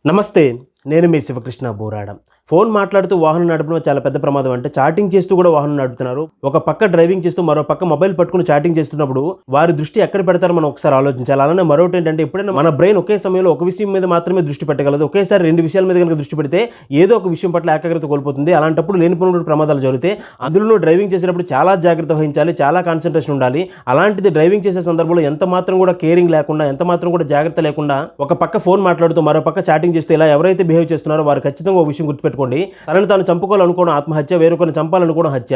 నమస్తే, నేను మీ శివకృష్ణ బోరాడ. ఫోన్ మాట్లాడుతూ వాహనం నడపడం చాలా పెద్ద ప్రమాదం. అంటే చాటింగ్ చేస్తూ కూడా వాహనం నడుపుతున్నారు. ఒక పక్క డ్రైవింగ్ చేస్తూ మరో పక్క మొబైల్ పట్టుకుని చాటింగ్ చేస్తున్నప్పుడు వారి దృష్టి ఎక్కడ పెడతారో మనం ఒకసారి ఆలోచించాలి. అలానే మరొకటి ఏంటంటే, ఎప్పుడైనా మన బ్రెయిన్ ఒకే సమయంలో ఒక విషయం మీద మాత్రమే దృష్టి పెట్టగలదు. ఒకేసారి రెండు విషయాల మీద కనుక దృష్టి పెడితే ఏదో ఒక విషయం పట్ల ఏకాగ్రత కోల్పోతుంది. అలాంటప్పుడు లేనిపోయిన ప్రమాదాలు జరుగుతాయి. అందులో డ్రైవింగ్ చేసేటప్పుడు చాలా జాగ్రత్త వహించాలి, చాలా కాన్సన్ట్రేషన్ ఉండాలి. అలాంటిది డ్రైవింగ్ చేసే సందర్భంలో ఎంత మాత్రం కూడా కేరింగ్ లేకుండా, ఎంత మాత్రం కూడా జాగ్రత్త లేకుండా ఒక పక్క ఫోన్ మాట్లాడుతూ మరో పక్క చాటింగ్ చేస్తూ ఇలా ఎవరైతే బిహేవ్ చేస్తున్నారో వారు ఖచ్చితంగా ఒక విషయం గుర్తుపెట్టుకోండి. తనను తాను చంపుకోవాలనుకోవడం ఆత్మహత్య, వేరొకరిని చంపాలనుకోవడం హత్య.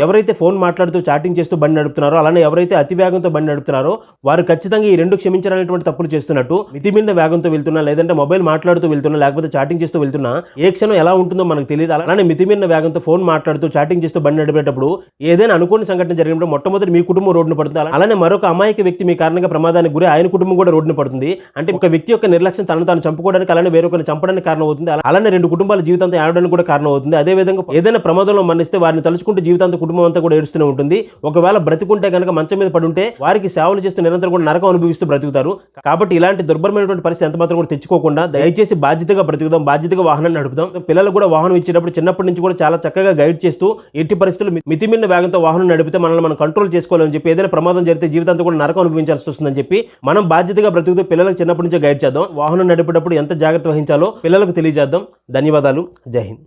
ఎవరైతే ఫోన్ మాట్లాడుతూ చాటింగ్ చేస్తూ బండి నడుపుతున్నారో, అలానే ఎవరైతే అతి వేగంతో బండి నడుపుతున్నారో వారు ఖచ్చితంగా ఈ రెండు క్షమించాలనేటువంటి తప్పులు చేస్తున్నట్టు. మితిమిన్న వేగంతో వెళ్తున్నా, లేదంటే మొబైల్ మాట్లాడుతూ వెళ్తున్నా, లేకపోతే చాటింగ్ చేస్తూ వెళ్తున్నా ఏ క్షణం ఎలా ఉంటుందో మనకు తెలియదు. అలానే మితిమిన్న వేగంతో ఫోన్ మాట్లాడుతూ చాటింగ్ చేస్తూ బండి నడిపేటప్పుడు ఏదైనా అనుకోని సంఘటన జరిగినప్పుడు మొట్టమొదటి మీ కుటుంబం రోడ్డున పడుతుంది. అలానే మరొక అమాయక వ్యక్తి మీ కారణంగా ప్రమాదానికి గురి ఆయన కుటుంబం కూడా రోడ్డున పడుతుంది. అంటే ఒక వ్యక్తి యొక్క నిర్లక్ష్యం తనను తాను చంపుకోవడానికి, అలానే వేరొకరిని చంపడానికి కారణం అవుతుంది. అలానే రెండు కుటుంబాల జీవితాంతం ఏడవడానికి కూడా కారణం అవుతుంది. అదేవిధంగా ఏదైనా ప్రమాదంలో మరణిస్తే వారిని తలుచుకుంటూ జీవితాంతం కుటుంబం అంతా కూడా ఏడుస్తూనే ఉంటుంది. ఒకవేళ బ్రతికుంటే కనుక మంచం మీద పడుంటే వారికి సేవలు చేస్తూ నిరంతరం కూడా నరకం అనుభవిస్తూ బ్రతుకుతారు. కాబట్టి ఇలాంటి దుర్భరమైనటువంటి పరిస్థితి ఎంత మాత్రం కూడా తెచ్చుకోకుండా దయచేసి బాధ్యతగా బ్రతుకుదాం, బాధ్యతగా వాహనాన్ని నడుపుదాం. పిల్లలు కూడా వాహనం ఇచ్చేటప్పుడు చిన్నప్పటి నుంచి కూడా చాలా చక్కగా గైడ్ చేస్తూ ఎట్టి పరిస్థితులు మితిమిన్న వేగంతో వాహనం నడిపితే మనల్ని మనం కంట్రోల్ చేసుకోవాలని చెప్పి, ఏదైనా ప్రమాదం జరిగితే జీవితాంతం కూడా నరకం అనుభవించాల్సి వస్తుందని చెప్పి మనం బాధ్యతగా బ్రతుకుతూ పిల్లలకు చిన్నప్పటి నుంచే గైడ్ చేద్దాం. వాహనం నడిపేటప్పుడు ఎంత జాగ్రత్త వహించాలో పిల్లలకు తెలియజేద్దాం. ధన్యవాదాలు. జై హింద్.